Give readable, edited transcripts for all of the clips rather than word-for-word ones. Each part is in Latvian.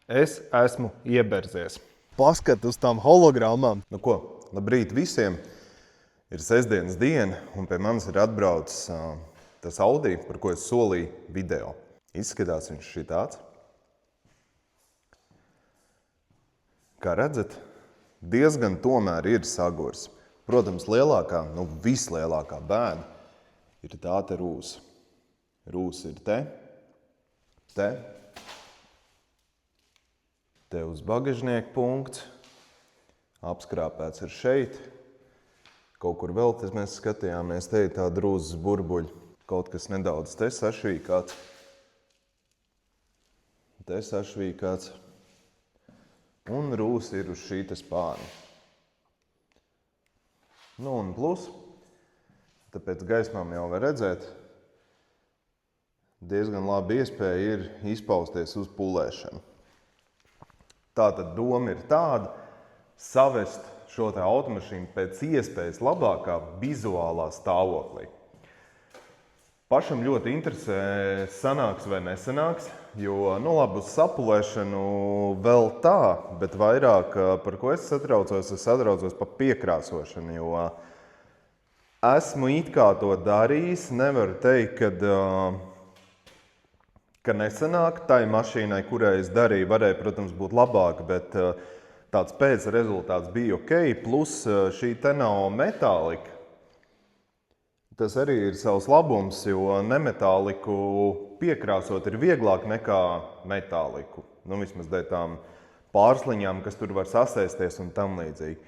Es esmu ieberzies. Paskat uz tām hologrammām. Nu ko, labrīt visiem! Ir sestdienas diena, un pie manis ir atbraucis tas Audi, par ko es solīju video. Izskatās viņš šitāds. Kā redzat, diezgan tomēr ir sagurs. Protams, lielākā, vislielākā bēda ir tā te rūsa. Rūsa ir te uz bagažnieka punkts, apskrāpēts ir šeit. Kaut kur vēl mēs skatījāmies, te ir tā drūzas burbuļi. Kaut kas nedaudz te sašvīkāts. Un rūsa ir uz šī te spārna. Nu un plus, tāpēc gaismām jau var redzēt, diezgan labi iespēja ir izpausties uz pulēšanu. Tātad doma ir tāda, savest šo te automašīnu pēc iespējas labākā vizuālā stāvoklī. Pašam ļoti interesē, sanāks vai nesanāks, jo, labi, uz sapulēšanu vēl tā, bet vairāk, par ko es satraucos par piekrāsošanu, jo esmu it kā to darījis, nevaru teikt, ka nesanāk. Tai mašīnai, kurai es darīju, varēja, protams, būt labāk, bet tāds pēc rezultāts bija ok, plus šī te nav metālika. Tas arī ir savs labums, jo nemetāliku piekrāsot ir vieglāk nekā metāliku. Vismaz dēļ tām pārsliņām, kas tur var sasēsties un tam līdzīgi.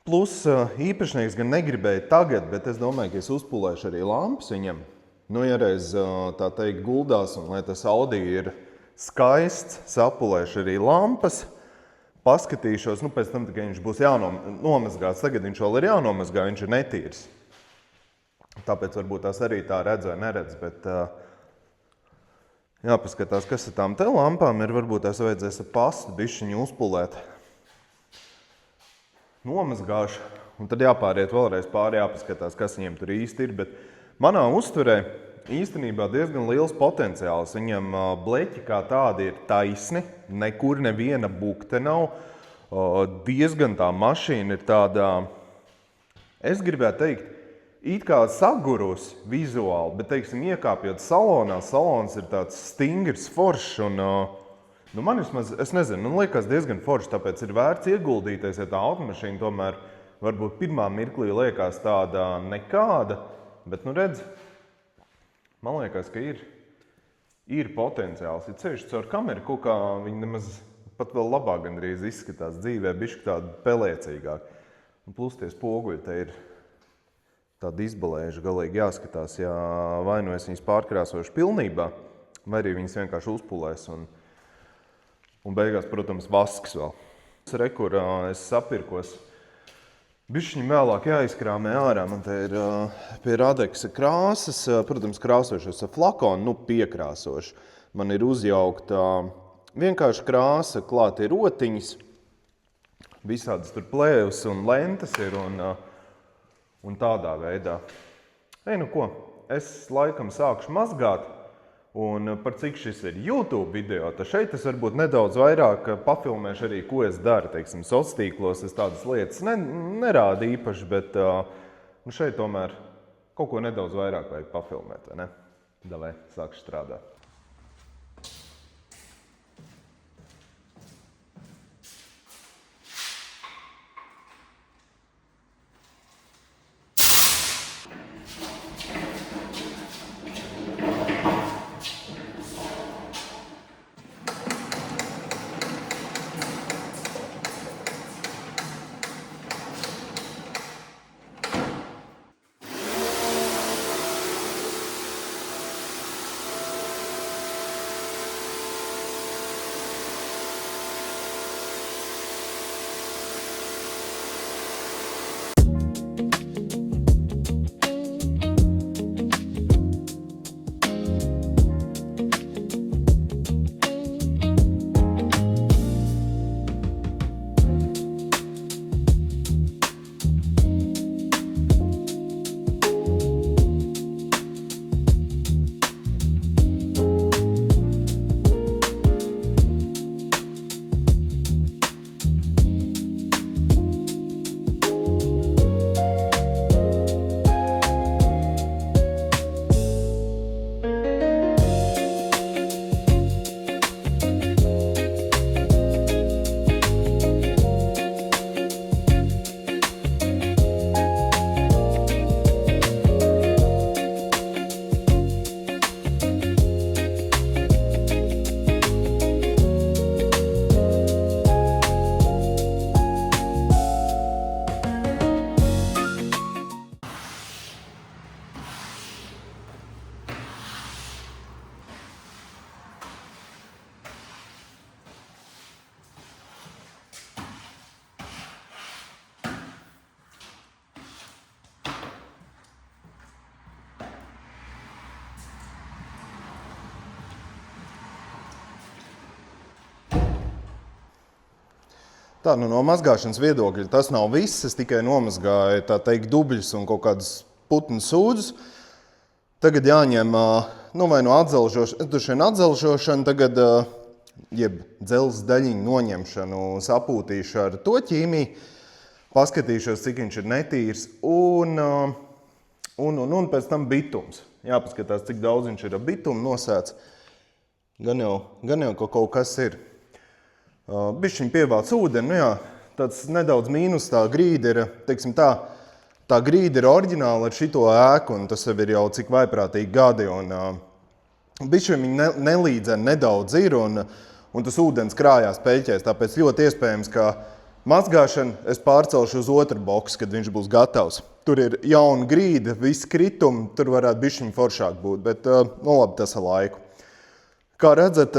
Plus īpašnieks gan negribēja tagad, bet es domāju, ka es uzpulēšu arī lampas viņam. Ja reiz tā teikt guldās un lai tas Audi ir skaists, sapulēšu arī lampas, paskatīšos, pēc tam, kad viņš būs jānomazgāts, tagad viņš vēl ir jānomazgā, viņš ir netīrs. Tāpēc varbūt tās arī tā redz vai neredz, bet jāpaskatās, kas ar tām te lampām ir, varbūt tās vajadzēs ar pastu bišķiņu uzpulēt. Nomazgāšu, un tad jāpāriet vēlreiz pāri, jāpaskatās, kas viņiem tur īsti ir, bet manā uztverē īstenībā diezgan liels potenciāls. Viņam bleķi kā tādi ir taisni, nekur neviena bukte nav. Diezgan tā mašīna ir tāda, es gribētu teikt, it kā sagurus vizuāli, bet, teiksim, iekāpjot salonā, salons ir tāds stingrs, foršs un, man vismaz, es nezinu, man liekas diezgan foršs, tāpēc ir vērts ieguldīties, ja tā automašīna tomēr varbūt pirmā mirklī liekas tāda nekāda, bet, redz, man liekas, ka ir potenciāls. Ir ceļš caur kameru, kaut kā viņi nemaz pat vēl labāk gandrīz izskatās dzīvē, bišķi tāda pelēcīgāk. Un plus tie spoguļi te ir tādi izbalējuši, galīgi jāskatās, ja vai nu es viņas pārkrāsošu pilnībā, vai arī viņas vienkārši uzpulēs un beigās, protams, vasks vēl. Rekur es sapirkos. Bišķiņi vēlāk jāizkrāmē ārā. Man te ir pie Radeksa krāsas, protams, krāsošos ar flakonu, piekrāsošu. Man ir uzjaukta vienkārši krāsa, klāt ir rotiņas, visādas tur plēvas un lentes ir un tādā veidā. Ko, es laikam sākšu mazgāt, un par cik šis ir YouTube video, tad šeit es varbūt nedaudz vairāk pafilmēšu arī, ko es daru. Teiksim, sociālos tīklos es tādas lietas nerādu īpaši, bet šeit tomēr kaut ko nedaudz vairāk vajag pafilmēt, vai ne? Davai, sākšu strādāt. Tā, nu, no mazgāšanas viedokļa tas nav viss. Es tikai nomazgāju, tā teikt, dubļus un kaut kādus putnu sūdzus. Tagad jāņem, nu, vai no atzelžošana, tagad, jeb dzelzs daļiņu noņemšanu, sapūtīšu ar to ķīmiju, paskatīšos, cik viņš ir netīrs, un pēc tam bitums. Jāpaskatās, cik daudz viņš ir ar bitumu nosēts. Gan jau kaut kas ir. Bišķiņ pievāc ūdeni, nu jā, tāds nedaudz mīnus, tā grīda ir, teiksim tā grīda ir oriģināla ar šito ēku, un tas jau ir jau cik vaiprātīgi gadi, un bišķiņ viņi nelīdzeni nedaudz ir, un tas ūdens krājās peļķēs, tāpēc ļoti iespējams, ka mazgāšanu es pārcelšu uz otru boksu, kad viņš būs gatavs. Tur ir jauna grīda, viss kritumi, tur varētu bišķiņ foršāk būt, bet nu labi, tas ar laiku. Kā redzat,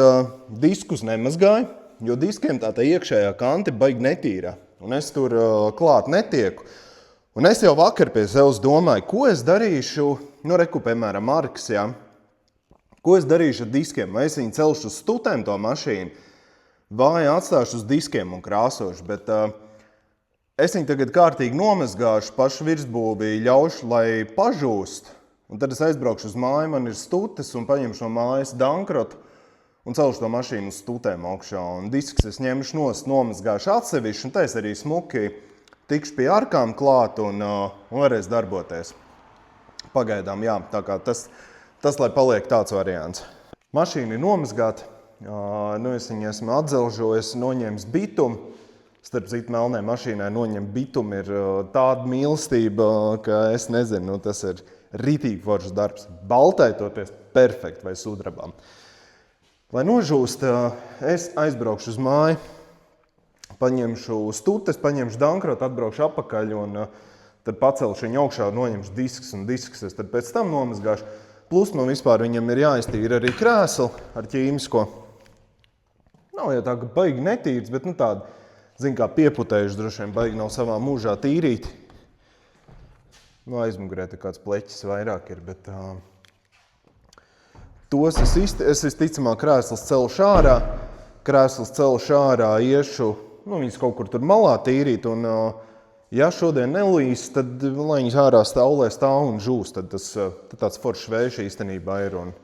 diskus nemazgāju, jo diskiem tā iekšējā kante baigi netīra, un es tur klāt netieku. Un es jau vakar pie sevis domāju, ko es darīšu, nu reku, piemēram, Marks, jā, ko es darīšu ar diskiem, vai es viņu celšu uz stutēm to mašīnu, vai atstāšu uz diskiem un krāsošu, bet es viņu tagad kārtīgi nomazgāšu, pašu virsbūvi ļaušu, lai pažūst, un tad es aizbraukšu uz māju, man ir stutes un paņemšu no mājas dankrotu, un celšu to mašīnu uz stutēm augšā, un disks es ņemšu nost, nomazgāšu atsevišķi, un tā es arī smuki tikšu pie arkām klāt un varēs darboties. Pagaidām, jā, tā kā tas, lai paliek tāds variants. Mašīna ir nomazgāta, nu es viņu esmu atzelžojis, noņēmis bitumu. Starp citu, melnē mašīnai noņemt bitumu ir tāda mīlestība, ka es nezinu, nu tas ir ritīgi foršs darbs. Baltai toties perfekti vai sudrabām. Lai nožūst, es aizbraukšu uz māju, paņemšu stutes, paņemšu dankrotu, atbraukšu apakaļ un tad pacelšu viņu augšā, noņemšu disks un disks es tad pēc tam nomazgāšu. Plus man vispār viņam ir jāiztīra arī krēsli ar ķīmisko. Nav jau tā, ka baigi netīrs, bet nu tāda, zin kā pieputējuši droši vien baigi nav savā mūžā tīrīt. Nu aizmugurē te kāds pleķis vairāk ir, bet tos es visticamāk krēsls celšu ārā, iešu, nu viņas kaut kur tur malā tīrīt, un ja šodien nelīs, tad lai viņas ārā staulē stāv un žūst, tad tāds foršs vējš īstenībā ir, un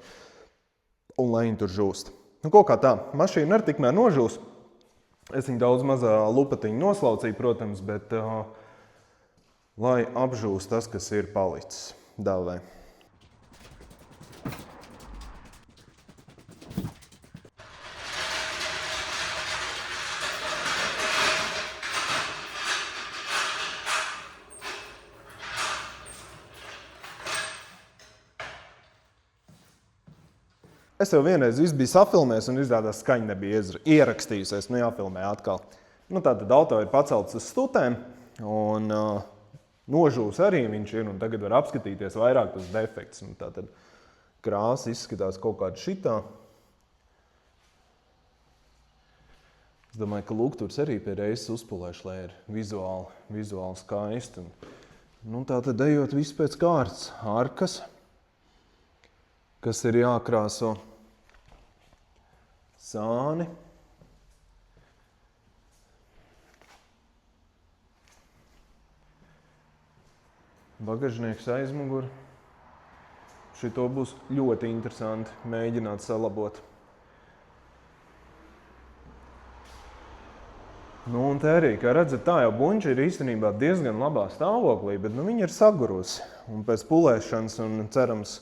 lai viņi tur žūst. Nu kaut kā tā, mašīna arī tikmēr nožūs, es viņu daudz mazā lupatiņu noslaucīju, protams, bet lai apžūst tas, kas ir palicis dāvē. Es jau vienreiz viss biju safilmējis un izrādās skaņa nebija ierakstījusies, nu jāfilmē atkal. Nu tātad auto ir pacelts uz stutēm un nožūs arī viņš ir un tagad var apskatīties vairāk tos defekts. Un tātad krāsa izskatās kaut kāda šitā. Es domāju, ka lukturs arī pie reizes uzpulēšu, lai ir vizuāli skaisti. Nu tātad ejot viss pēc kārtas, arkas, kas ir jākrāso. Sāni. Bagažnieks aizmugur. Šito būs ļoti interesanti mēģināt salabot. Nu un te arī, kā redzat, tā jau buņķa ir īstenībā diezgan labā stāvoklī, bet nu viņa ir sagurusi. Un pēc pulēšanas un cerams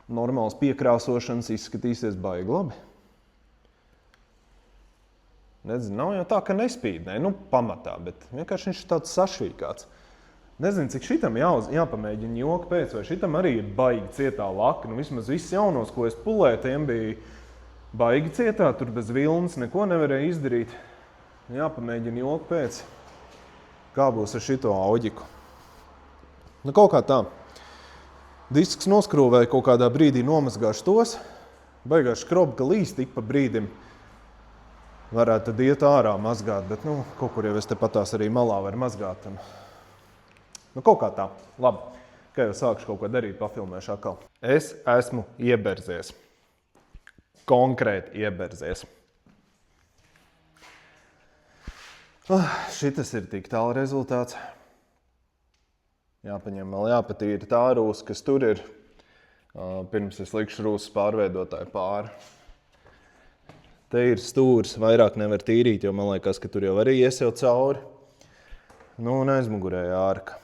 normāls piekrāsošanas izskatīsies baigi labi. Nezinu, nav jau tā, ka nespīd, ne? Nu, pamatā, bet vienkārši viņš ir tāds sašvīkāts. Nezinu, cik šitam jāpamēģina joku pēc, vai šitam arī ir baigi cietā laka. Nu, vismaz viss jaunos, ko es pulēju, tiem bija baigi cietā, tur bez vilnas neko nevarēja izdarīt. Jāpamēģina joku pēc, kā būs ar šito auģiku. Nu, kaut kā tā. Disks noskrūvēja kaut kādā brīdī nomazgāšu tos, baigās škrobi, ka līst tik pa brīdim. Varētu tad iet ārā mazgāt, bet nu, kaut kur jau es te patās arī malā var mazgāt. Un... Nu, kaut kā tā. Labi, kā jau sākšu kaut ko darīt, pafilmēšu atkal. Es esmu ieberzies. Konkrēti ieberzies. šitas ir tik tālu rezultāts. Jāpaņem vēl jāpatīra tā rūsa, kas tur ir. Pirms es likšu rūsas pārveidotāju pāri. Te ir stūris, vairāk nevar tīrīt, jo man liekas, ka tur jau arī ies jau cauri. Nu, un aizmugurēja ārka.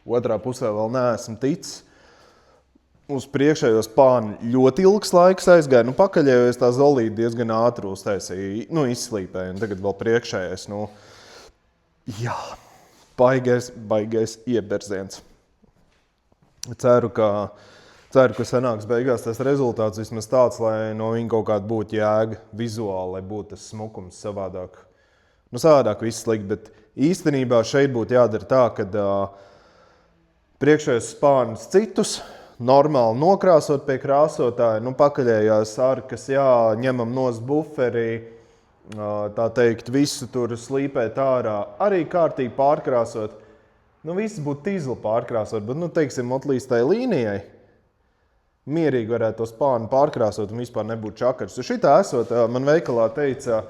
Otrā pusē vēl neesmu ticis. Uz priekšējos spāni ļoti ilgs laiks aizgāja. Nu, pakaļējos tā zolīti diezgan ātri uztaisīja, izslīpēja. Un tagad vēl priekšējais, jā, baigais ieberziens. Ceru, ka sanāks beigās tas rezultāts vismaz tāds, lai no viņa kaut kāda būtu jēga vizuāli, lai būtu tas smukums savādāk. Savādāk viss slikt, bet īstenībā šeit būtu jādara tā, ka priekšējos spānus citus normāli nokrāsot pie krāsotāja, pakaļējās arkas, ņemam nost buferi, tā teikt, visu tur slīpēt ārā, arī kārtīgi pārkrāsot. Viss būtu tīzli pārkrāsot, bet, teiksim, līdz tai līnijai mierīgi varētu to spānu pārkrāsot un vispār nebūtu čakars. Šitā esot, man veikalā teica,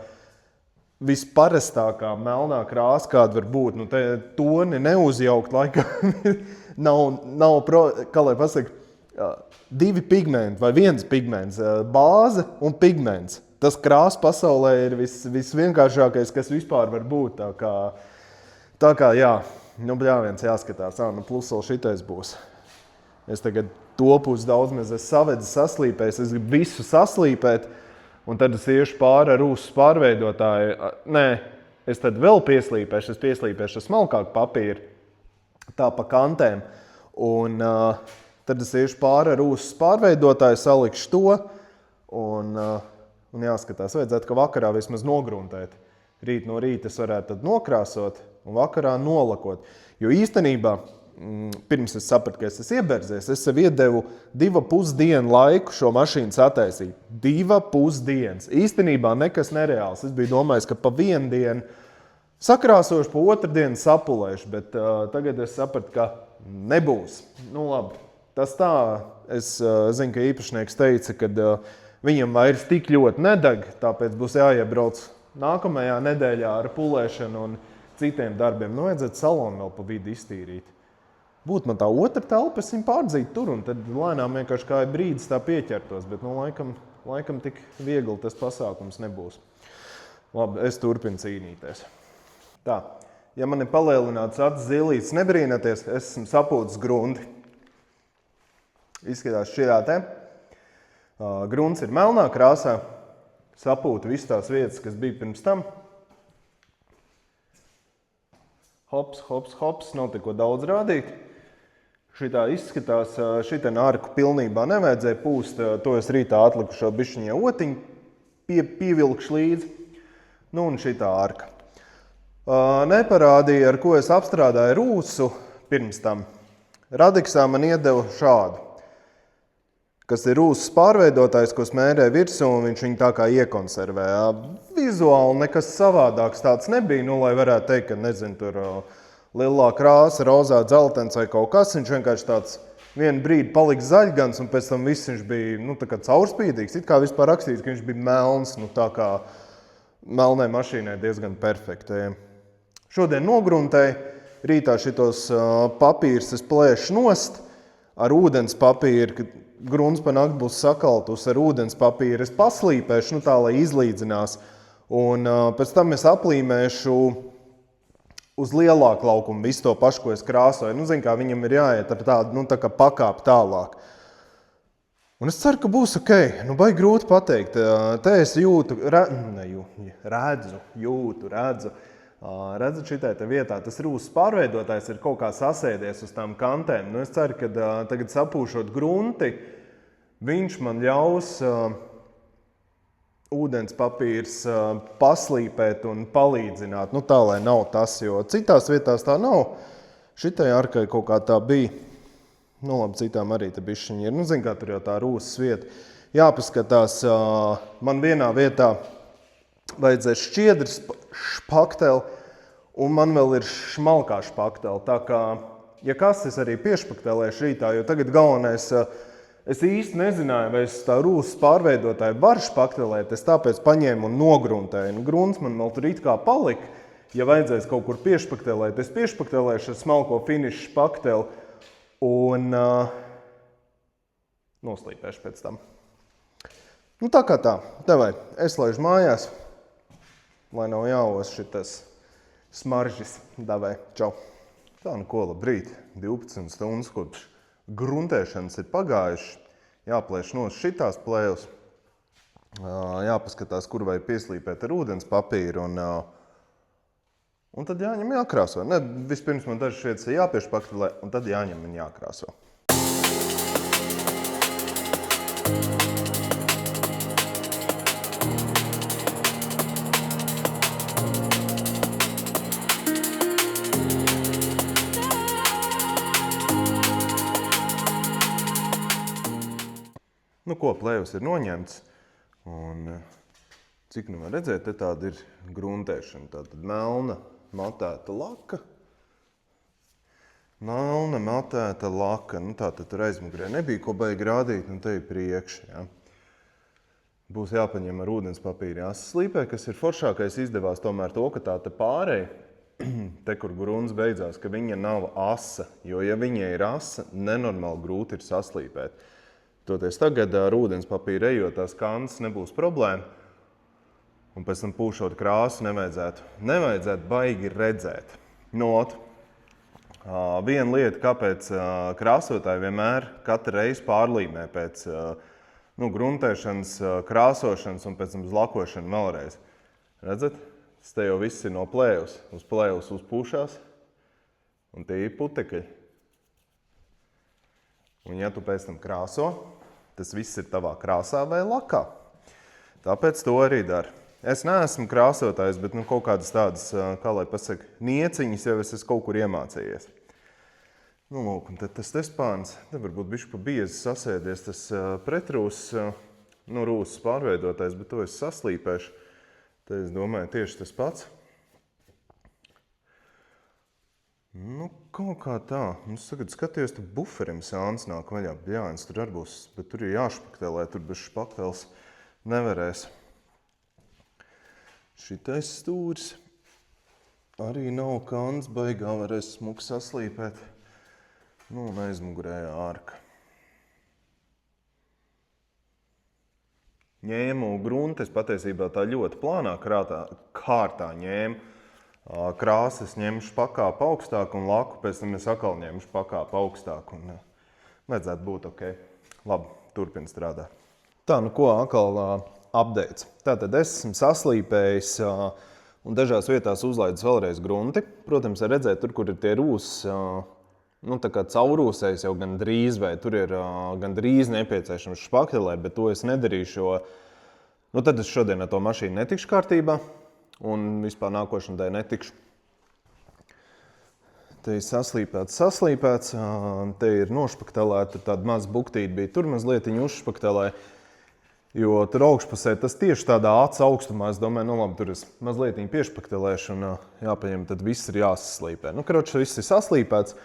visparastākā melnā krāsa, kāda var būt. Te toni neuzjaukt laikam nav kā lai pasaka, divi pigmenti vai viens pigments, bāze un pigments. Tas krāsa pasaulē ir visvienkāršākais, kas vispār var būt. Tā kā jā, bļāviens jāskatās, plus vēl šitais būs. Es tagad topu uz daudz, mēs esmu savedis saslīpējis, es gribu visu saslīpēt, un tad es iešu pāri ar rūsas pārveidotāju. Nē, es tad vēl pieslīpēšu smalkāku papīru, tā pa kantēm, un tad es iešu pāri ar rūsas pārveidotāju, salikšu to, un jāskatās, vajadzētu, ka vakarā vismaz nogruntēt. Rīt no rīta es varētu tad nokrāsot un vakarā nolakot. Jo īstenībā, pirms es sapratu, ka es esmu ieberzies, es sev iedevu 2,5 dienu laiku šo mašīnu sataisīt. 2,5 dienas. Īstenībā nekas nereāls. Es biju domājis, ka pa vienu dienu sakrāsošu, pa otru dienu sapulēšu, bet tagad es sapratu, ka nebūs. Labi, tas tā. Es zinu, ka īpašnieks teica, ka viņam vairs tik ļoti nedeg, tāpēc būs jāiebrauc nākamajā nedēļā ar pulēšanu un citiem darbiem. Vajadzētu salonu vēl pa vidu iztīrīt. Būtu man tā otra telpa, es viņu pārdzītu tur, un tad lēnām vienkārši kā brīdis tā pieķertos, bet laikam tik viegli tas pasākums nebūs. Labi, es turpinu cīnīties. Tā, ja man ir palielināts acis zilītes, nebrīnaties, es esmu sapūtis grundi. Izskatās šajā te. Grunts ir melnā krāsā, sapūta visas tās vietas, kas bija pirms tam. Hops, nav tik ko daudz rādīt. Šitā izskatās, šitien ārku pilnībā nevajadzēja pūst, to es rītā atliku šo bišķiņā otiņu, pievilkšu līdzi. Un šitā ārka. Neparādīja, ar ko es apstrādāju rūsu pirms tam. Radiksā man iedeva šādu, kas ir rūsas pārveidotājs, ko smērē virsū, un viņš viņu tā kā iekonservē. Vizuāli nekas savādāks tāds nebija, lai varētu teikt, ka, nezinu, tur lilā krāsa, rozā, dzeltens vai kaut kas. Viņš vienkārši tāds vienu brīdi palika zaļgans, un pēc tam viss viņš bija, tā kā caurspīdīgs. It kā vispār rakstīts, ka viņš bija melns, tā kā melnai mašīnai diezgan perfekti. Šodien nogruntēju, rītā šitos papīrs es plēšu nost ar ūdens papīru, kad grunts pa nakti būs sakaltus ar ūdens papīru. Es paslīpēšu, tā, lai izlīdzinās. Un pēc tam es aplīmēšu uz lielāku laukumu visu to pašu, ko es krāsoju. Zinu, kā viņam ir jāiet ar tādu, tā kā pakāp tālāk. Un es ceru, ka būs ok. Baigi grūti pateikt. Te es jūtu, redzu. Redzat šitai te vietā, tas rūsas pārveidotājs ir kaut kā sasēdies uz tām kantēm. Es ceru, ka tagad sapūšot grunti, viņš man ļaus ūdens papīrs paslīpēt un palīdzināt. Tā, lai nav tas, jo citās vietās tā nav. Šitai arkai kaut kā tā bija. Labi, citām arī te bišķiņi ir. Zin, kā tur jau tā rūsas vieta. Jāpaskatās, man vienā vietā vajadzēs šķiedras špakteli, un man vēl ir šmalkā špakteli. Tā kā, ja kas, es arī piešpaktelēšu rītā, jo tagad galvenais es īsti nezināju, vai es tā rūsas pārveidotāju varu špaktelēt, es tāpēc paņēmu un nogruntēju. Nu, grunts man vēl tur it kā palika. Ja vajadzēs kaut kur piešpaktelēt, es piešpaktelēšu ar smalko finišu špakteli un noslīpēšu pēc tam. Nu tā kā tā, davai, es laižu mājās, lai nav jāos šitas smaržis. Davai, čau. Tā, nu ko, labrīt, 12 stundas kopš gruntēšanas ir pagājuši. Jāplēš no šitās plējus, jāpaskatās, kur vai pieslīpēt ar ūdens papīru un tad jāņem jākrāso. Ne, vispirms man dažas vietas ir jāpiešpaktelē, un tad jāņem un jākrāso. Nu ko, plējus ir noņemts, un cik nu var redzēt, te tāda ir gruntēšana, tātad melna matēta laka. Melna matēta laka, nu tātad tur aizmugurē nebija ko baigi rādīt, un te ir priekš, ja. Būs jāpaņem ar ūdens papīri jāsaslīpē, kas ir foršākais izdevās tomēr to, ka tā te pārēj, te kur grunts beidzās, ka viņa nav asa, jo ja viņa ir asa, nenormāli grūti ir saslīpēt. Toties tagad ar ūdens papīru ejot, tās kantas nebūs problēma, un pēc tam pūšot krāsu nevajadzētu baigi redzēt. Not, viena lieta, kāpēc krāsotāji vienmēr katru reizi pārlīmē pēc gruntēšanas, krāsošanas un pēc tam uz lakošanu vēlreiz. Redzat? Tas te jau viss ir no plējus. Uz plējus uzpūšās, un tie ir putekļi. Un ja tu pēc tam krāso, tas viss ir tavā krāsā vai lakā. Tāpēc to arī dara. Es neesmu krāsotājs, bet kaut kādas tādas, kā lai pasaka, nieciņas jau es esmu kaut kur iemācījies. Nu, lūk, un tad tas spāns, te varbūt bišķi pa biezi sasēdies tas pretrūs, rūsas pārveidotājs, bet to es saslīpēšu. Te es domāju tieši tas pats. Nu, kaut kā tā. Es tagad skatījos, tu buferim sāns nāk vaļā. Bļāns, tur arī būs, bet tur ir jāšpaktelē, tur bez špaktels nevarēs. Šitais stūris arī nav kants, baigā varēs smuki saslīpēt. Nu, un aizmugurējā ārka. Ņēmu gruntes patiesībā tā ļoti plānā kārtā ņēmu. Krāsas ņemšu pakāpu augstāk un laku pēc tam es atkal ņemšu pakāpu augstāk un vajadzētu būt ok. Labi, turpin strādāt. Tā, nu ko, atkal updates. Tātad es esmu saslīpējis un dažās vietās uzlaidis vēlreiz grunti. Protams, redzēt tur, kur ir tie rūsas, tā kā caurūsējs jau gan drīz, vai tur ir gan drīz nepieciešams špaktelēt, bet to es nedarīšu, jo tad es šodien ar to mašīnu netikšu kārtībā. Un vispār nākošana dēļ netikšu. Te ir saslīpēts, te ir nošpaktelēta, tāda maza buktīte bija, tur mazlietiņu uzšpaktelēja, jo tur augšpusē tas tieši tādā acu augstumā, es domāju, nu labi, tur es mazlietiņu piešpaktelēšu un jāpaņem, tad viss ir jāsaslīpē. Nu, karoči, viss ir saslīpēts,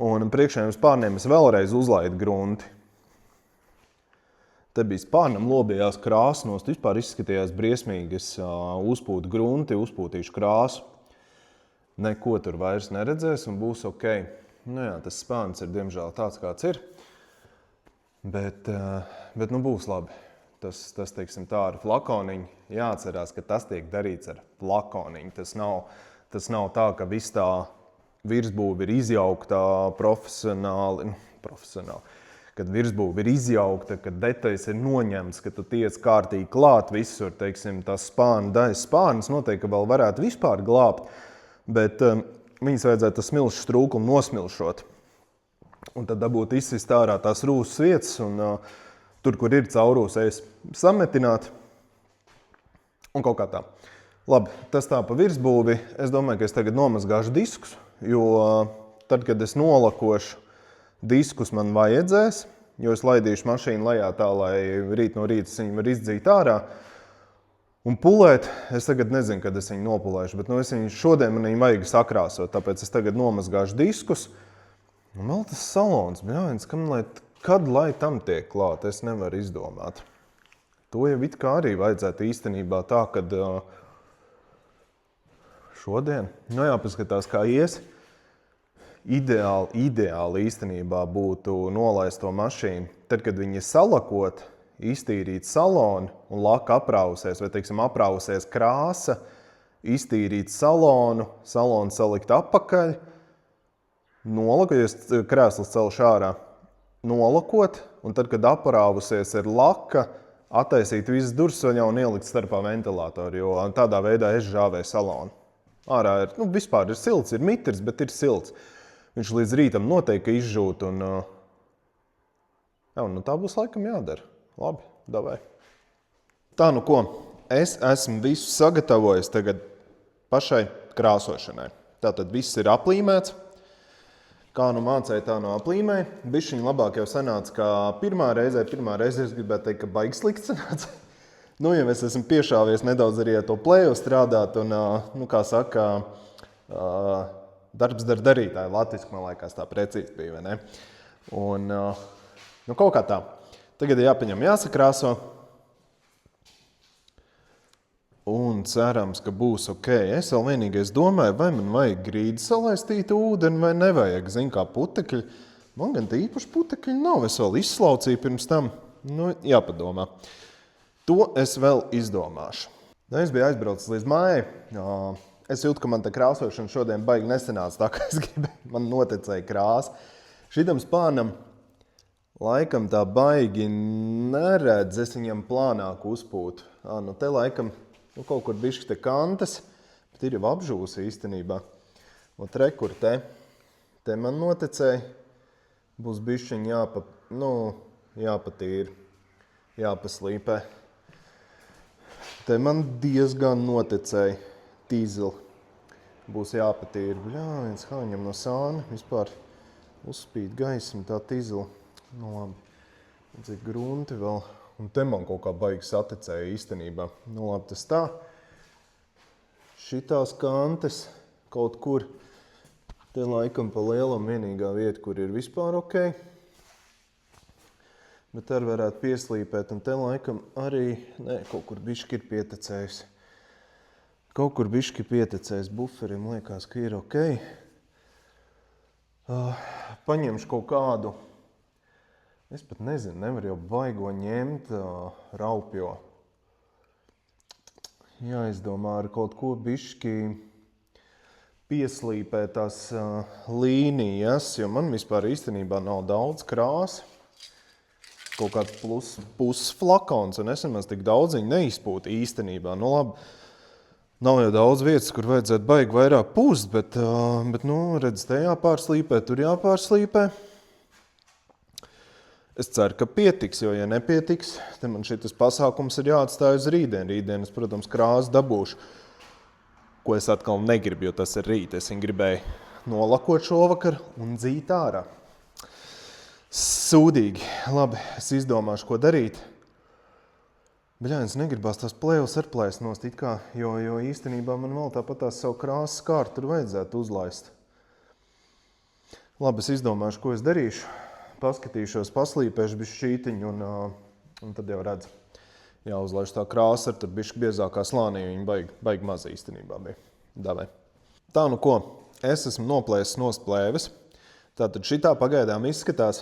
un priekšējiem spārniem es vēlreiz uzlaidu grunti. Te bija spārnam lobījās krāsnos, vispār izskatījās briesmīgi, es uzpūtu grunti, uzpūtīšu krāsu. Neko tur vairs neredzēs un būs ok. Nu jā, tas spārns ir diemžēl tāds, kāds ir, bet būs labi. Tas teiksim tā, ar flakoniņu jāatcerās, ka tas tiek darīts ar flakoniņu. Tas nav tā, ka viss tā virsbūve ir izjaukta profesionāli. Kad virsbūve ir izjaukta, kad detaļas ir noņemts, ka tu tiec kārtīgi klāt visur, teiksim, tās spārnas noteikti vēl varētu vispār glābt, bet viņas vajadzētu tas smilšu strūkumu nosmilšot. Un tad dabūt izsist ārā tās rūsas vietas un tur, kur ir caurūsējs, sametināt un kaut kā tā. Labi, tas tā pa virsbūvi. Es domāju, ka es tagad nomazgāšu diskus, jo tad, kad es nolakošu, diskus man vajadzēs, jo es laidīšu mašīnu lejā tā, lai rīt no rīta viņu var izdzīt ārā. Un pulēt, es tagad nezinu, kad es viņu nopulēšu, bet šodien man viņu vajag sakrāsot, tāpēc es tagad nomazgāšu diskus. Un vēl tas salons, bļāņas, Kad lai tam tiek klāt, es nevaru izdomāt. To jau it kā arī vajadzētu īstenībā tā, kad šodien, jāpaskatās, kā ies. Ideāli īstenībā būtu nolaist to mašīnu. Tad, kad viņi salakot, iztīrīt salonu un laka aprausies, vai, teiksim, aprausies krāsa, iztīrīt salonu salikt apakaļ, nolakoties krēsls celš ārā, nolakot, un tad, kad aprāvusies ir laka, attaisīt visas dursuņā un ielikt starpā ventilātoru, jo tādā veidā es žāvēju salonu. Ārā ir, vispār ir silts, ir mitrs, bet ir silts. Viņš līdz rītam noteikti izžūt, un tā būs laikam jādara. Labi, davai. Tā, ko, es esmu visu sagatavojis tagad pašai krāsošanai. Tātad viss ir aplīmēts. Kā mācēju, tā aplīmēju. Bišķiņ labāk jau sanāca, kā pirmā reize es gribētu teikt, ka baigi slikti sanāca. Jau es esmu piešāvies nedaudz arī ar to plēju strādāt, un, kā saka, darbs dar darītāji, latviski, man liekas, tā precīzi bija, vai ne? Un, kaut kā tā. Tagad ir jāpaņem, jāsakrāso. Un cerams, ka būs ok. Es vēl vienīgais domāju, vai man vajag grīdi salaistīt ūdeni vai nevajag. Zin, kā putekļi. Man gan īpaši putekļi nav. Es vēl izslaucīju pirms tam. Jāpadomā. To es vēl izdomāšu. Es biju aizbraucis līdz mājai. Es jūtu, ka man tā krāsošana šodien baigi nesanāca tā, kā es gribēju. Man noticēja krāsa. Šitam spānam laikam tā baigi neredz. Es viņam plānāk uzpūtu. Te laikam kaut kur bišķi te kantas, bet ir jau apžūsi īstenībā. Rekur te man noticēja, būs bišķiņ jāpatīra, jāpaslīpē. Te man diezgan noticēja tīzeli. Būs jāpatīra. Viens kā viņam no sāna vispār uzspīd gaismu tā tīzeli. Labi, cik grunti vēl. Un te man kaut kā baigi saticēja īstenībā. Labi, tas tā. Šitās kantes kaut kur. Te laikam pa lielam vienīgā vieta, kur ir vispār ok. Bet arī varētu pieslīpēt. Un te laikam arī, kaut kur bišķi ir pietecējis. Kaut kur bišķi pietecējis buferim, liekas, ka ir ok. Paņemšu kaut kādu. Es pat nezinu, nevar jau baigo ņemt raupjo. Jāizdomā ar kaut ko bišķi pieslīpēt tās līnijas, jo man vispār īstenībā nav daudz krāsa. Kaut kāds pusflakons, un es nemaz tik daudziņu neizpūtu īstenībā. Labi, nav jau daudz vietas, kur vajadzētu baigi vairāk pūst, bet redz, te jāpārslīpē, tur jāpārslīpē. Es ceru, ka pietiks, jo, ja nepietiks, tad man šitas pasākums ir jāatstāj uz rītdien. Rītdien es, protams, krāsu dabūšu, ko es atkal negribu, jo tas ir rīt. Es viņu gribēju nolakot šovakar un dzīt ārā. Sūdīgi. Labi, es izdomāšu, ko darīt. Bļāņas, negribās tās plēvas ar plēst nost, it kā, jo īstenībā man vēl tāpat tās savu krāsas kārtu tur vajadzētu uzlaist. Labi, es izdomāšu, ko es darīšu. Paskatīšos, paslīpēšu bišķītiņu un tad jau redzu. Jāuzlaiž tā krāsa ar tur bišķi biezākā slānī, viņa baigi maz īstenībā bija. Davai. Tā, ko, es esmu noplēsis nost plēves. Tātad šitā pagaidām izskatās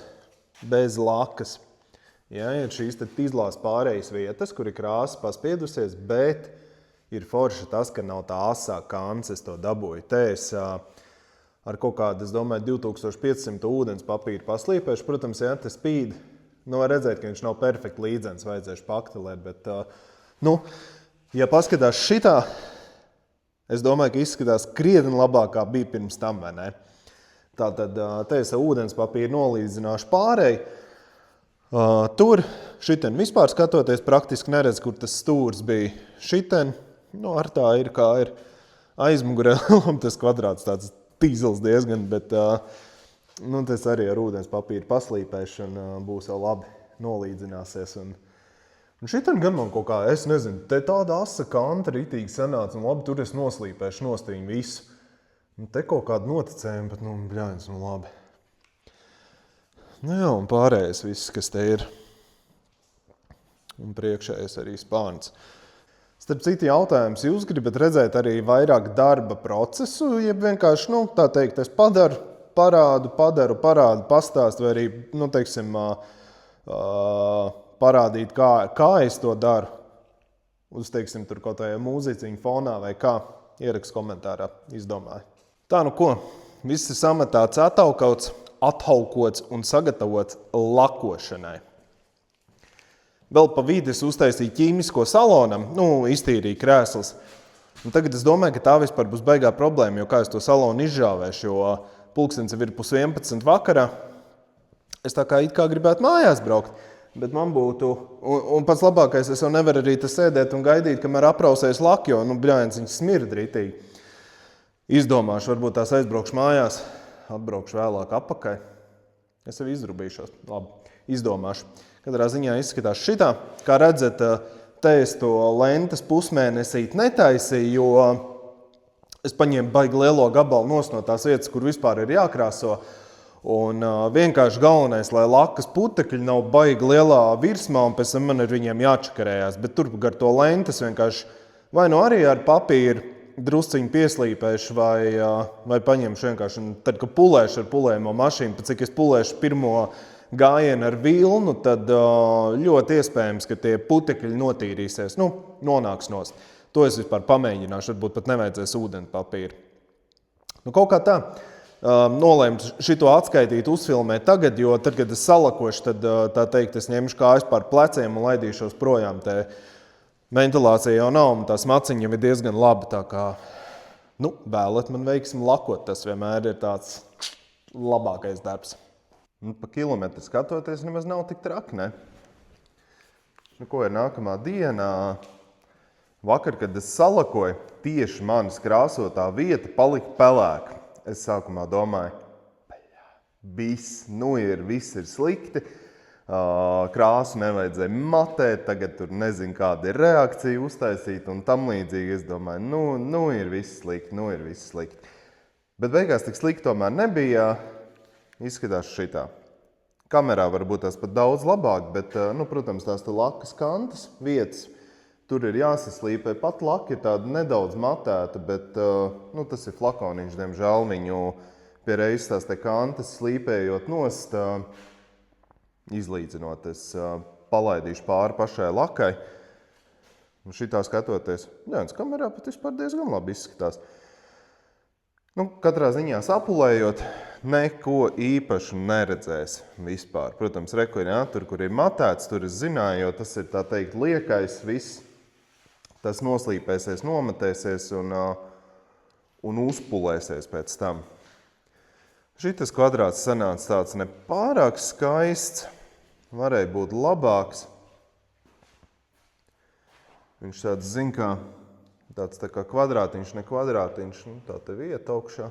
bez lakas. Ja, ir šīs tīzlās pārējas vietas, kur ir krāsa paspiedusies, bet ir forši tas, ka nav tā asā kants, es to dabūju. Te es ar kaut kādu, es domāju, 2500 ūdens papīru paslīpēšu. Protams, ja te spīd, var redzēt, ka viņš nav perfekti līdzens, vajadzēšu paktelēt, bet, ja paskatās šitā, es domāju, ka izskatās krietni labāk, kā bija pirms tam, vai ne? Tātad, te es ar ūdens papīru nolīdzināšu pārēju. Tur, šiten vispār skatoties, praktiski neredz, kur tas stūrs bija. Šiten, ar tā ir, kā ir aizmugurē, tas kvadrāts tāds tīzels diezgan, bet tas arī ar ūdens papīru paslīpēšu un būs jau labi nolīdzināsies. Un šitien gan man kaut kā, es nezinu, te tāda asa kanta ritīgi sanāca un labi, tur es noslīpēšu nost viņu visu. Te kaut kādu noticējumu, bet, bļāņas, labi. Nu jā, un pārējais viss, kas te ir. Un priekšējais arī spārns. Starp citu jautājums, jūs gribat redzēt arī vairāk darba procesu, jeb vienkārši, tā teikt, es parādu, pastāstu, vai arī, teiksim, parādīt, kā es to daru. Uz, teiksim, tur kaut kādā mūziciņa fonā vai kā, ierakst komentārā, izdomāju. Tā nu ko, viss ir sametāts, athaukots un sagatavots lakošanai. Vēl pa vidi es uztaisīju ķīmisko salonam, iztīrīju krēsls. Un tagad es domāju, ka tā vispār būs baigā problēma, jo kā es to salonu izžāvēšu, jo pulkstens ir 10:30 vakarā. Es tā kā it kā gribētu mājās braukt, bet man būtu, un pats labākais, es jau nevaru arī te sēdēt un gaidīt, kamēr aprausēs laki, jo, bļājiens, viņš smird rītīgi. Izdomāšu, varbūt tās aizbraukšu mājās, atbraukšu vēlāk apakai. Es jau izdrubīšos, labi, izdomāšu. Katrā ziņā izskatās šitā. Kā redzat, te es to lentes pusmēnesīt netaisīju, jo es paņēmu baigi lielo gabalu no tās vietas, kur vispār ir jākrāso. Un vienkārši galvenais, lai lakas putekļi nav baigi lielā virsmā, un pēc tam man ar viņiem jāčakarējās. Bet tur gar to lentes vienkārši vai arī ar papīru drusciņu pieslīpēšu, vai paņemšu vienkārši. Un tad, kad pulēšu ar pulējumu mašīnu, pēc cik es pulēšu pirmo gājienu ar vilnu, tad ļoti iespējams, ka tie putekļi notīrīsies, nonāks nost. To es vispār pamēģināšu, varbūt pat nevajadzēs ūdeni papīru. Kaut kā tā, nolēmu šito atskaitīt, uzfilmēt tagad, jo tad, kad es salakošu, tad tā teikt, es ņemšu kājas pār pleciem un laidīšos projām. Te ventilācija jau nav, un tās maciņa jau ir diezgan laba, tā kā, vēlat man veiksmi lakot, tas vienmēr ir tāds labākais darbs. Pa kilometru skatoties, nemaz nav tik traki, ne? Ko ir nākamā dienā? Vakar, kad es salakoju, tieši manis krāsotā vieta palika pelēka. Es sākumā domāju, viss ir slikti, krāsu nevajadzēja matēt, tagad tur nezinu, kāda ir reakcija uztaisīt un tam līdzīgi. Es domāju, ir viss slikti, Bet beigās tik slikti tomēr nebija. Izskatās šitā. Kamerā varbūt tās pat daudz labāk, bet, protams, tās lakas kantas vietas, tur ir jāsaslīpē. Pat laka ir tāda nedaudz matēta, bet, tas ir flakoniņš, diemžēl viņu pie reizes tās te kantas slīpējot nost, izlīdzinot. Es palaidīšu pāri pašai lakai. Un šitā skatoties, kamerā pat vispār diezgan labi izskatās. Katrā ziņā sapulējot, neko īpašu neredzēs vispār. Protams, tur, kur ir matēts, tur es zināju, jo tas ir, tā teikt, liekais viss. Tas noslīpēsies, nometēsies un uzpulēsies pēc tam. Šitas kvadrāts sanāca tāds nepārāk skaists, varēja būt labāks. Viņš tāds, tāds tā kā kvadrātiņš, ne kvadrātiņš, tā te vieta augšā.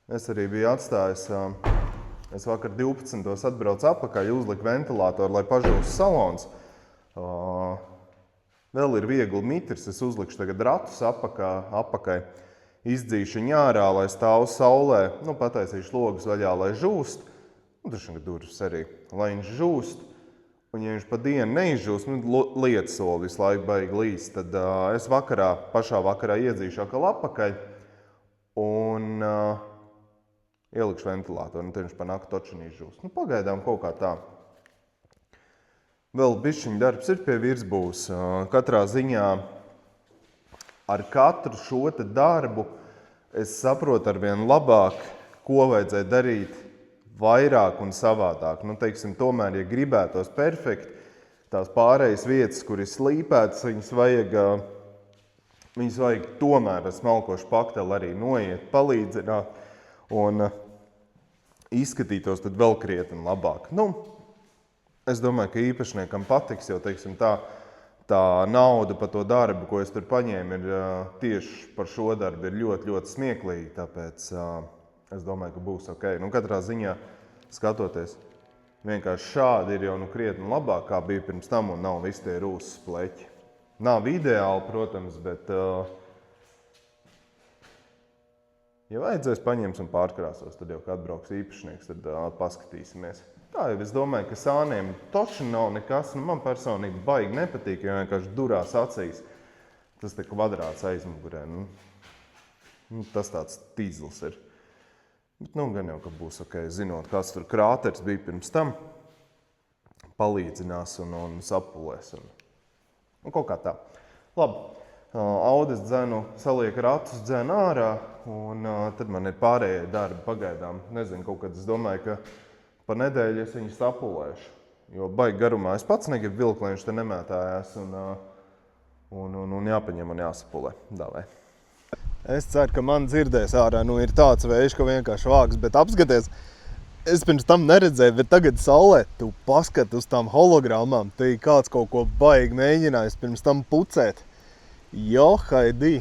Es arī biju atstājis, es vakar 12. atbraucu apakaļ, uzliku ventilātoru, lai pažūst salons. Vēl ir viegli mitrs, es uzlikšu tagad ratus apakai, izdzīšu viņu ārā, lai stāv saulē, pataisīšu logus vaļā, lai žūst. Tur durvis arī, lai viņš žūst. Un ja viņš pa dienu neizžūst, lietasoli visu laiku baigi līst, tad es pašā vakarā iedzīšu atkal apakaļ un ielikšu ventilātoru, un tad viņš pa nakti toču neizžūst. Pagaidām kaut kā tā. Vēl bišķiņ darbs ir pie virsbūves. Katrā ziņā ar katru šo te darbu es saprotu arvien labāk, ko vajadzēja darīt vairāk un savādāk. Teiksim, tomēr, ja gribētos perfekti, tās pārējas vietas, kur ir slīpētas, viņas vajag tomēr ar smalkošu pakteli arī noiet, palīdzināt un izskatītos tad vēl krietni labāk. Es domāju, ka īpašniekam patiks, jo, teiksim, tā nauda par to darbu, ko es tur paņēmu, ir tieši par šo darbu ir ļoti, ļoti smieklīgi, tāpēc es domāju, ka būs ok. Katrā ziņā skatoties, vienkārši šādi ir jau krietni labāk, kā bija pirms tam, un nav visi tie rūsas pleķi. Nav ideāli, protams, bet Ja vajadzēs paņems un pārkrāsos, tad jau, kad atbrauks īpašnieks, tad paskatīsimies. Tā jau es domāju, ka sāniem toši nav nekas. Man personīgi baigi nepatīk, jo vienkārši durās acīs. Tas te kvadrāts aizmugurē. Tas tāds tīzls ir. Bet gan jau, ka būs ok, zinot, kāds tur krāters bija pirms tam. Palīdzinās un sapulēs. Un kaut kā tā. Labi. Audes dzenu, saliek ratus, dzenu ārā, un tad man ir pārējie darbi pagaidām. Nezinu, kaut kad es domāju, ka pa nedēļu es viņu sapulēšu. Jo baigi garumā es pats negribu vilkt, lai viņš te nemētājās, un jāpaņem un jāsapulē. Davai. Es ceru, ka man dzirdēs ārā, ir tāds vējš, ka vienkārši vāks, bet apskaties, es pirms tam neredzēju, bet tagad saulē, tu paskati uz tām hologrammām, te kāds kaut ko baigi mēģinājis pirms tam pucēt. Haidī!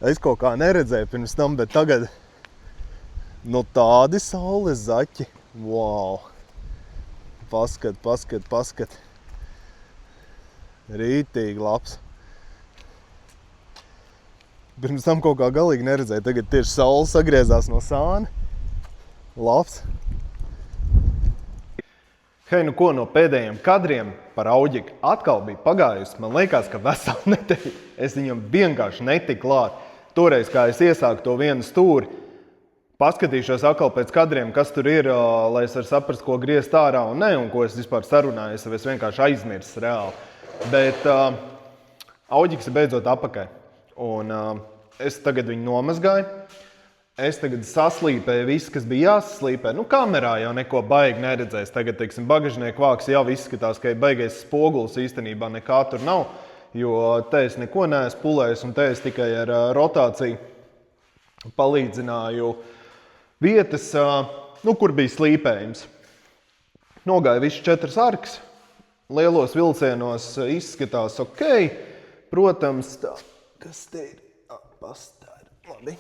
Es kaut kā neredzēju pirms tam, bet tagad tādi saules zaķi. Wow! Paskat. Rītīgi labs. Pirms tam kaut kā galīgi neredzēju, tagad tieši saule sagriezās no sāna. Labs! Hei, ko no pēdējiem kadriem par Auģiku atkal bija pagājusi? Man liekas, ka veselu nedēļu es viņam vienkārši netiku klāt. Toreiz, kā es iesāku to vienu stūri, paskatīšos atkal pēc kadriem, kas tur ir, lai es varu saprast, ko griezt ārā un ne, un ko es vispār sarunāju, es vienkārši aizmirsu reāli. Bet Auģiks ir beidzot apakai, un es tagad viņu nomazgāju. Es tagad saslīpēju visu, kas bija jāsaslīpē. Kamerā jau neko baigi neredzēs. Tagad, bagažnieku vāks jau izskatās, ka ir baigais spogulis īstenībā nekā tur nav. Jo te es neko neesmu pulējis, un te es tikai ar rotāciju palīdzināju vietas, kur bija slīpējums. Nogāja visu 4 arkas. Lielos vilcienos izskatās ok. Protams, kas te ir? Pastāri. Labi.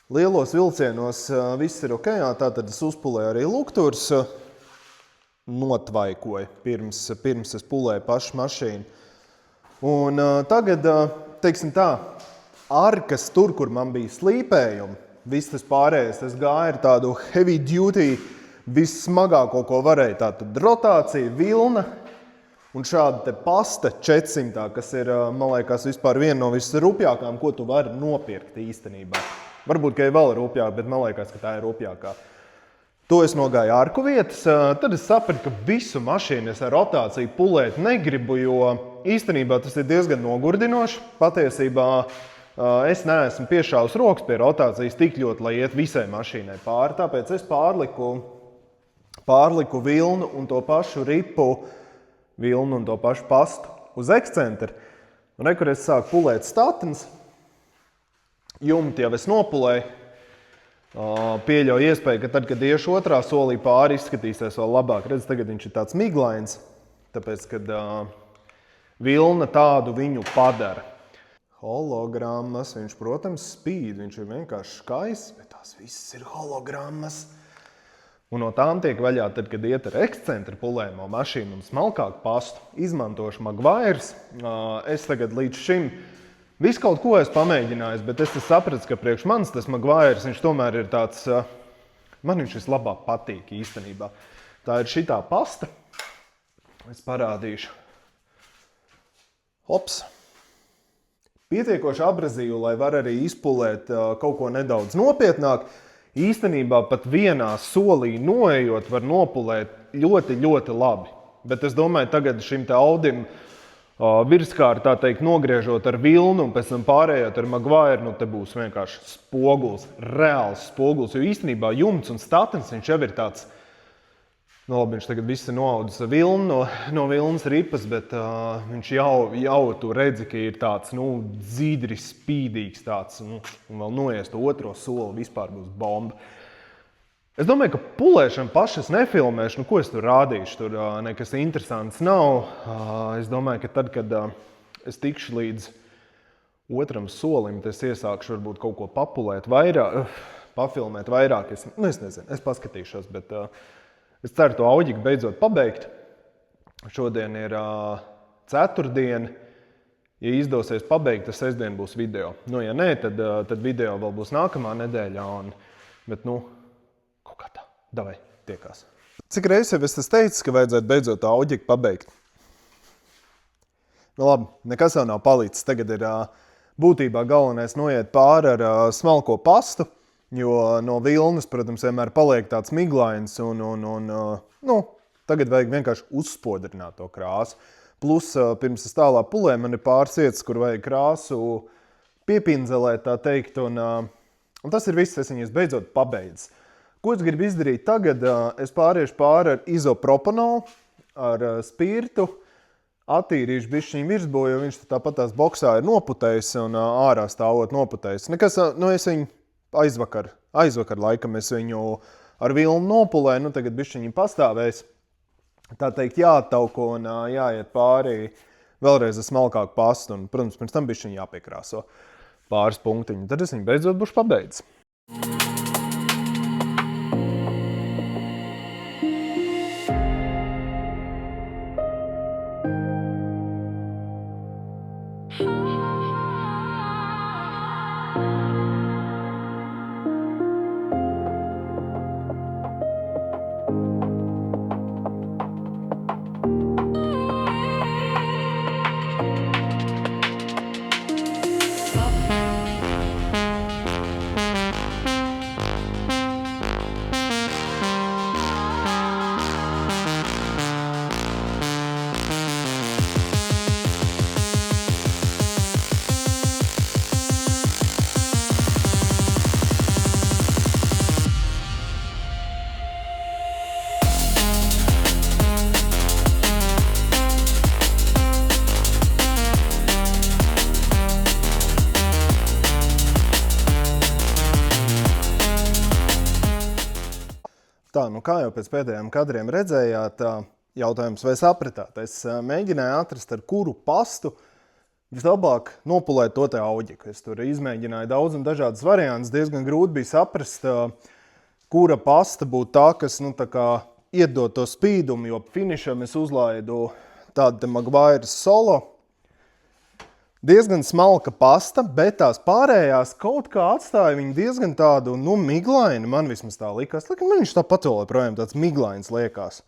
Lielos vilcienos viss ir ok, tātad es uzpulēju arī lukturs, notvaikoju pirms es pulēju pašu mašīnu. Un tagad, arkas tur, kur man bija slīpējumi, viss tas pārējais, es gāju ar tādu heavy duty, vissmagāko, ko varēja, tātad rotācija, vilna un šāda te pasta 400, kas ir, man liekas, vispār viena no visrupjākām, ko tu vari nopirkt īstenībā. Varbūt, ka ir vēl rupjāk, bet man liekas, ka tā ir rupjākā. To es nogāju ārku vietas, tad es sapratu, ka visu mašīnu es ar rotāciju pulēt negribu, jo īstenībā tas ir diezgan nogurdinoši. Patiesībā es neesmu piešāvis rokas pie rotācijas tik ļoti, lai iet visai mašīnai pāri, tāpēc es pārliku vilnu un to pašu ripu, vilnu un to pašu pastu uz ekscentru. Un kur es sāku pulēt statins, jumti jau es nopulēju, pieļauju iespēju, ka tad, kad iešu otrā solī pāri, izskatīsies vēl labāk. Redz, tagad viņš ir tāds miglains, tāpēc, kad vilna tādu viņu padara. Hologrammas, viņš, protams, spīd, viņš ir vienkārši skaists, bet tās visas ir hologrammas. Un no tām tiek vaļā, tad, kad iet ar ekscentru pulējumu mašīnu un smalkāku pastu, izmantošu Maguires. Es tagad līdz šim visu kaut ko esmu pamēģinājis, bet es sapratu, ka priekš manis tas Maguires, viņš tomēr ir tāds, man viņš vislabāk patīk īstenībā. Tā ir šitā pasta. Es parādīšu. Hops. Pietiekoši abrazīvu, lai var arī izpulēt kaut ko nedaudz nopietnāk. Īstenībā pat vienā solī noejot var nopulēt ļoti, ļoti labi. Bet es domāju, tagad šim te Audim virskārt, tā teikt, nogriežot ar vilnu un pēc tam pārējot ar Maguire, te būs vienkārši spoguls, reāls spoguls, jo īstenībā jumts un statins, viņš jau ir tāds, labi, viņš tagad viss ir noaudzis vilnu no vilnas ripas, bet viņš jau tu redzi, ka ir tāds, dzīdri spīdīgs tāds, un vēl noies to otro soli, vispār būs bomba. Es domāju, ka pulēšanu paši es nefilmēšu, ko es tur rādīšu, tur nekas interesants nav. Es domāju, ka tad, kad es tikšu līdz otram solim, tad es iesākšu varbūt kaut ko papulēt vairāk, pafilmēt vairāk. Es nezinu, es paskatīšos, bet es ceru to Auģiku beidzot pabeigt. Šodien ir ceturtdiena, Ja izdosies pabeigt, tad sestdien būs video. Nu, ja nē, tad video vēl būs nākamā nedēļā. Bet, kaut kā tā. Davai, tiekās. Cik reizes jau es teicu, ka vajadzētu beidzot tā auģiku pabeigt? Nu labi, nekas jau nav palicis. Tagad ir būtībā galvenais noiet pāri ar smalko pastu, jo no vilnas, protams, vienmēr paliek tāds miglains tagad vajag vienkārši uzspodrināt to krāsu. Plus, pirms es tālāk pulēju, man ir pāris vietas, kur vajag krāsu piepinzelēt, tā teikt, un tas ir viss, es viņus beidzot pabeidzis. Ko es gribu izdarīt tagad? Es pāriešu pāri ar izopropanolu, ar spirtu, attīrīšu bišķiņu virsbu, jo viņš tāpat tās boksā ir noputējis un ārā stāvot noputējis. Nekas, es viņu aizvakar laikam es viņu ar vilnu nopulēju, tagad bišķiņi pastāvēs. Tā teikt, jāattauko un jāiet pāri vēlreiz ar smalkāku pastu. Un, protams, pirms tam bišķiņi jāpiekrāso pāris punktiņu. Tad es viņu beidzot būšu pabeidzis. Tā, kā jau pēc pēdējiem kadriem redzējāt, jautājums vai sapratāt, es mēģināju atrast, ar kuru pastu vislabāk nopulēt to te auģiku. Es tur izmēģināju daudz un dažādas variantus, diezgan grūti bija saprast, kura pasta būtu tā, kas iedod to spīdumu, jo finišam es uzlaidu tādu Maguire Solo. Diezgan smalka pasta, bet tās pārējās kaut kā atstāja viņu diezgan tādu, miglainu. Man vismaz tā likās. Man viņš tāpat vēl projām tāds miglains liekas.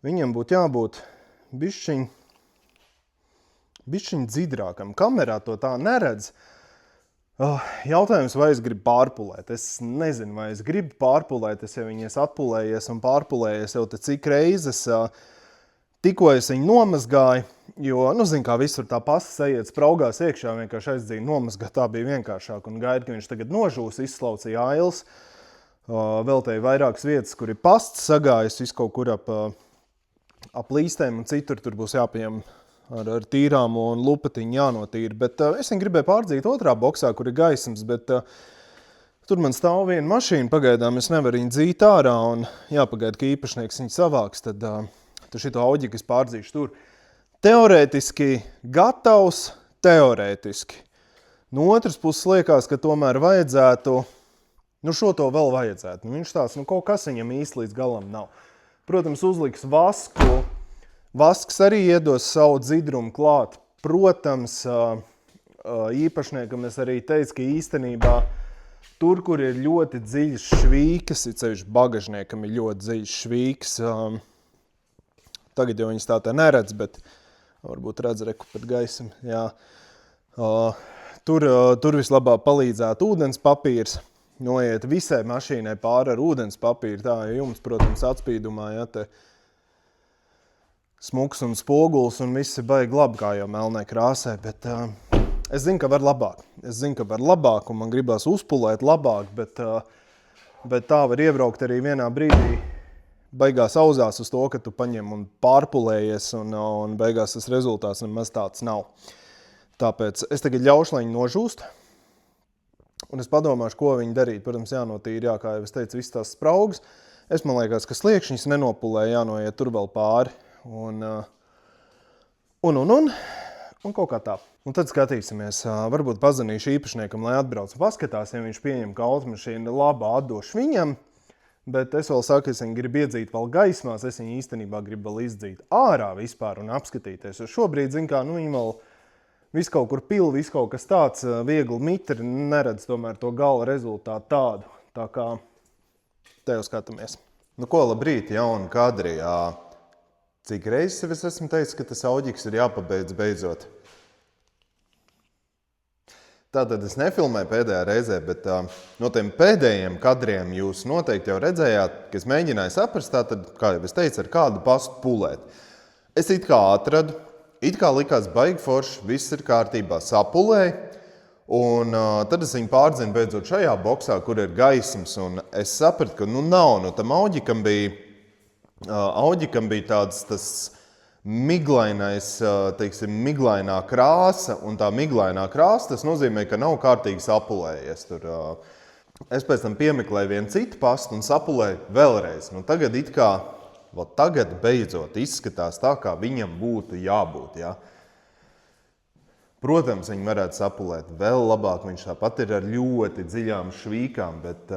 Viņam būtu jābūt bišķiņ dzidrākam. Kamerā to tā neredz. Jautājums, vai es gribu pārpulēt. Es nezinu, vai es gribu pārpulēt. Es jau viņas atpulējies un pārpulējies jau te cik reizes. Tikko es viņu nomazgāju, jo, zinu, kā visur tā pasta sajiet spraugās iekšā, vienkārši aizdzīju nomazgāt, tā bija vienkāršāk un gaida, ka viņš tagad nožūs, izslaucīja ailes. Vēl te ir vairākas vietas, kur ir pasts sagājis, visu kaut kur ap līstēm un citur tur būs jāpieņem ar tīrām un lupatiņu jānotīra. Bet es viņu gribēju pārdzīt otrā boksā, kur ir gaismas, bet tur man stāv viena mašīna, pagaidām es nevaru viņu dzīt ārā un jāpagaida, ka īpašnieks viņu savāks, tad šito auģiku es pārdzīšu tur. Teorētiski gatavs, teorētiski. No otras puses liekas, ka tomēr vajadzētu, šo to vēl vajadzētu. Viņš tās, kaut kas viņam īsti līdz galam nav. Protams, uzliks vasku. Vasks arī iedos savu dzidrumu klāt. Protams, īpašniekam es arī teicu, ka īstenībā tur, kur ir ļoti dziļas švīkas, ir ceļš bagažniekam ir ļoti dziļas švīkas. Tagad jau viņas tā neredz, bet varbūt redz reku pat gaismu. Jā. Tur vislabāk palīdzētu ūdens papīrs. Noiet visai mašīnai pāri ar ūdens papīru. Tā, ja jums, protams, atspīdumā, te smuks un spoguls un viss ir baigi labi, kā jau melnai krāsē, bet es zinu, ka var labāk. Un man gribās uzpulēt labāk, bet tā var iebraukt arī vienā brīdī. Beigās auzās uz to, ka tu paņem un pārpulējies, un beigās tas rezultāts nemaz tāds nav. Tāpēc es tagad ļaušu, lai viņi nožūst, un es padomāšu, ko viņi darīt. Protams, jānotīra, kā jau es teicu, visas tās spraugas. Man liekas, ka sliekšņas nenopulē, jānoiet tur vēl pāri, un kaut kā tā. Un tad skatīsimies, varbūt pazvanīšu īpašniekam, lai atbrauc un paskatās, ja viņš pieņem, ka automašīna labā atdošu viņam. Bet es vēl saku, es viņu gribu iedzīt vēl gaismās, es viņu īstenībā gribu vēl izdzīt ārā vispār un apskatīties. Jo šobrīd, viņi viss kaut kur pil, viss kaut kas tāds viegli mitri, neredz tomēr to gala rezultātu tādu. Tā kā te jau skatāmies. Nu ko, labrīt, jauni kadri. Cik reizes es esmu teicis, ka tas auģiks ir jāpabeidz beidzot? Tātad es nefilmēju pēdējā reizē, bet no tiem pēdējiem kadriem jūs noteikti jau redzējāt, ka es mēģināju saprast, tātad, kā jau es teicu, ar kādu pastu pulēt. Es it kā atradu, it kā likās baigi forši, viss ir kārtībā, sapulēju, un tad es viņu pārdzinu beidzot šajā boksā, kur ir gaismas, un es sapratu, ka nav, tam auģikam bija tāds tas miglainais, teiksim, miglainā krāsa, un tā miglainā krāsa, tas nozīmē, ka nav kārtīgi sapulējies tur. Es pēc tam piemeklēju vienu citu pastu un sapulēju vēlreiz. Nu, tagad beidzot izskatās tā, kā viņam būtu jābūt, ja? Protams, viņi varētu sapulēt vēl labāk, viņš tāpat ir ar ļoti dziļām švīkām, bet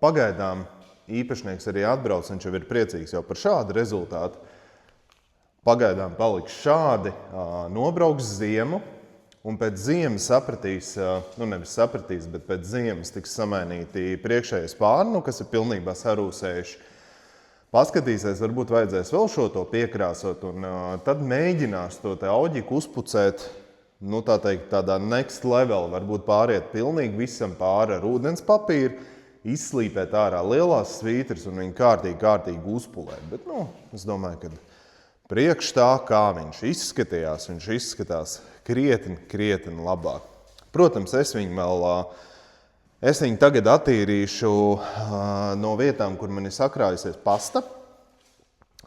pagaidām īpašnieks arī atbrauc, viņš jau ir priecīgs jau par šādu rezultātu. Pagaidām paliks šādi, nobrauks ziemu, un pēc ziemas sapratīs, nevis sapratīs, bet pēc ziemas tiks samainīti priekšējie spārni, kas ir pilnībā sarūsējuši. Paskatīsies, varbūt vajadzēs vēl šo to piekrāsot, un tad mēģinās to te auģiku uzpucēt, tā teikt, tādā next level, varbūt pāriet pilnīgi visam pāri ar ūdens papīru, izslīpēt ārā lielās svītras un viņu kārtīgi uzpulēt. Bet, es domāju, ka priekš tā, kā viņš izskatās krietni labāk. Protams, es viņu tagad attīrīšu no vietām, kur man ir sakrājusies pasta.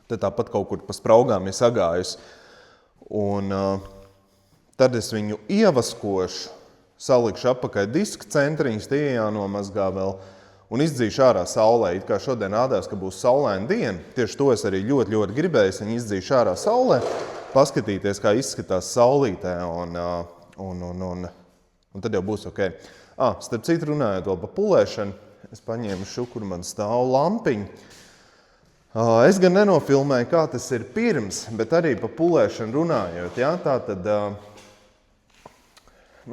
Te tāpat kaut kur pa spraugām ir sagājusi. Un tad es viņu ievaskošu, salikšu apakaļ diska centriņus, tie jānomazgā vēl un izdzīšu ārā saulē. It kā šodien rādās, ka būs saulaina diena, tieši to es arī ļoti gribēju, viņu izdzīšu ārā saulē, paskatīties, kā izskatās saulītē, un tad jau būs ok. Starp citu runājot vēl par pulēšanu, es paņēmu šo, kur man stāv lampiņu. Es gan nenofilmēju, kā tas ir pirms, bet arī par pulēšanu runājot, ja? Tātad,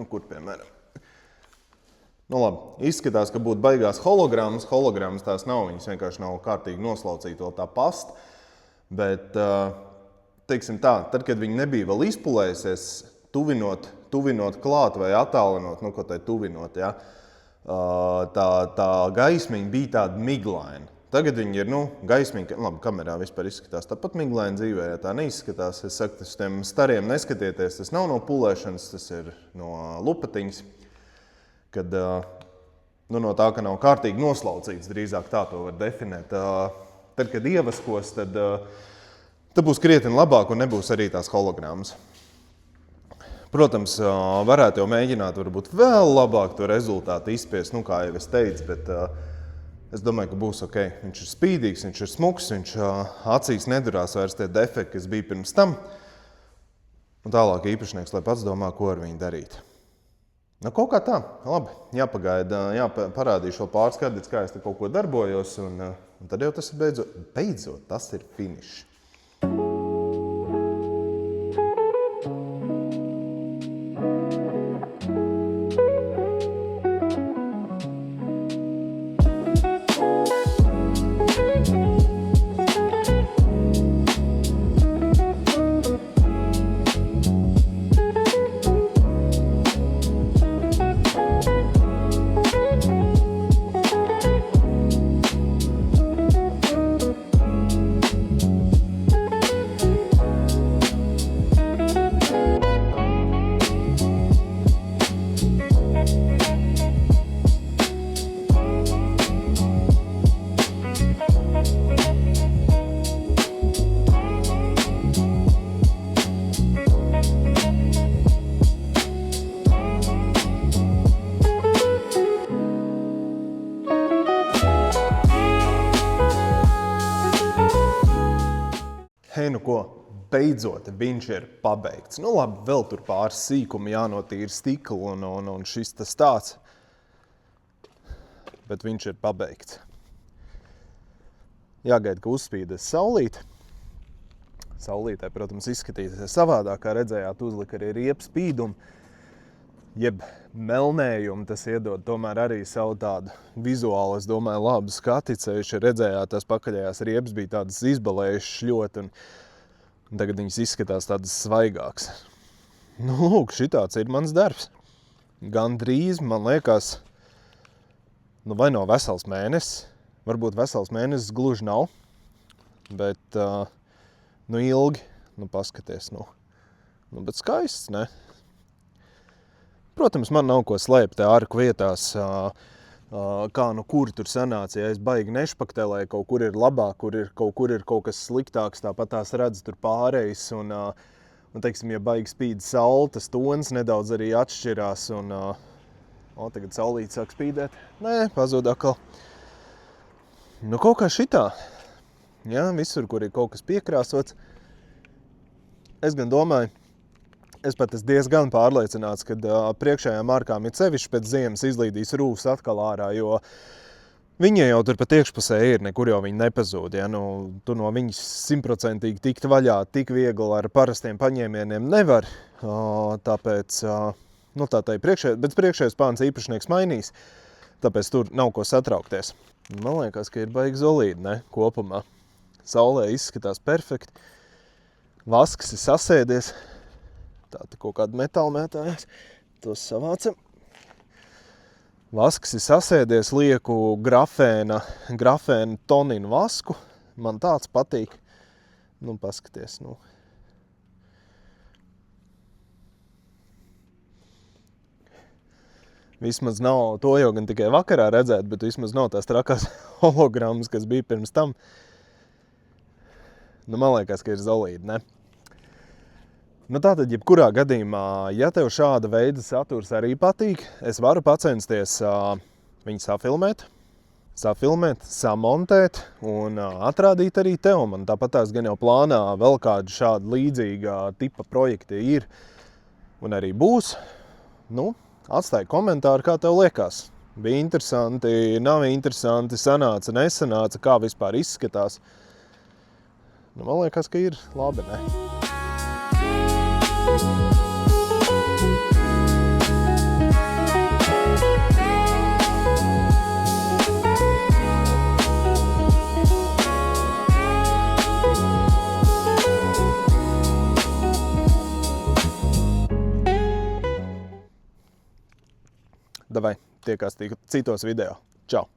kur piemēram? Labi, izskatās, ka būtu baigās hologrammas. Hologrammas tās nav, viņas vienkārši nav kārtīgi noslaucīta vēl tā pasta. Bet, teiksim tā, tad, kad viņi nebija vēl izpulējusies, tuvinot klāt vai attālinot, ko tai tuvinot, ja? Tā gaismiņa bija tāda miglaina. Tagad viņi ir, gaismiņa, labi, kamerā vispār izskatās tāpat miglaina dzīvē, ja tā neizskatās. Es saku, tas tiem stariem neskatieties, tas nav no pulēšanas, tas ir no lupatiņas. Kad no tā, ka nav kārtīgi noslaucīts, drīzāk tā to var definēt. Tad, kad ievaskos, tad būs krietni labāk un nebūs arī tās hologrammas. Protams, varētu jau mēģināt varbūt vēl labāk to rezultātu izspiest, kā jau es teicu, bet es domāju, ka būs ok. Viņš ir spīdīgs, viņš ir smuks, viņš acīs nedurās vairs tie defekti, kas bija pirms tam. Un tālāk īpašnieks, lai pats domā, ko ar viņu darīt. Kaut kā tā, labi, jāpagaida, parādīšu vēl pāris gadus, kā es te kaut ko darbojos, un tad jau tas ir beidzot, tas ir finišs. Beidzot, viņš ir pabeigts. Labi, vēl tur pāris sīkumi jānotīra stikla un šis tas tāds. Bet viņš ir pabeigts. Jāgaida, ka uzspīdēs saulīt. saulītē, protams, izskatīsies savādāk, kā redzējāt, uzlika arī riepu spīdumu, jeb melnējumu. Tas iedod tomēr arī savu tādu vizuālu, es domāju, labu skati. Ceļš redzējāt, tās pakaļējās riepas bija tādas izbalējušas ļoti, un tagad viņas izskatās tādas svaigākas. Nu, lūk, šitāds ir mans darbs. Gandrīz, man liekas, nu vai no vesels mēnesis, varbūt vesels mēnesis gluži nav, bet nu ilgi, nu paskaties, nu bet skaists, ne? Protams, man nav ko slēpt arku vietās, kā nu kur tur sanāca, ja es baigi nešpaktelēju, kaut kur ir labāk, kaut kur ir kaut kas sliktāks, tāpat tās redz tur pārējais, un teiksim, ja baigi spīd saule, tas tons nedaudz arī atšķirās, un tagad saulīt sāk spīdēt. Nē, pazūd atkal. Nu, kaut kā šitā. Jā, visur, kur ir kaut kas piekrāsots. Es gan domāju, es pat esmu diezgan pārliecināts, ka priekšējām ārkām ir sevišķi pēc ziemas izlīdīs rūvs atkal ārā, jo viņi jau tur pat iekšpusē ir, nekur jau viņi nepazūd. Ja? Nu, tu no viņas 100% tikt vaļā tik viegli ar parastiem paņēmieniem nevar. Tāpēc, nu tā bet priekšējais pāns īpašnieks mainīs, tāpēc tur nav ko satraukties. Man liekas, ka ir baigi zolīdi, ne, kopumā. Saulē izskatās perfekti. Vasks ir sasēdies. Tātad kaut kāda metāla mētājās. Tos savācam. Vasks ir sasēdies, lieku grafēna toninu vasku. Man tāds patīk. Nu, paskaties, nu. Vismaz nav, to jau gan tikai vakarā redzēt, bet vismaz nav tās trakās hologrammas, kas bija pirms tam. Nu, man liekas, ka ir zolīdi, ne? Nu, tātad, jebkurā gadījumā, ja tev šāda veida saturs arī patīk, es varu pacensties viņu safilmēt, samontēt un atrādīt arī tev. Man tāpat tās gan jau plānā vēl kādi šādi līdzīga tipa projekti ir un arī būs. Nu, atstāj komentāru, kā tev liekas. Bija interesanti, nav interesanti, sanāca, nesanāca, kā vispār izskatās. Nu, man liekas, ka ir labi, ne? Davai, tiekās citos video. Čau!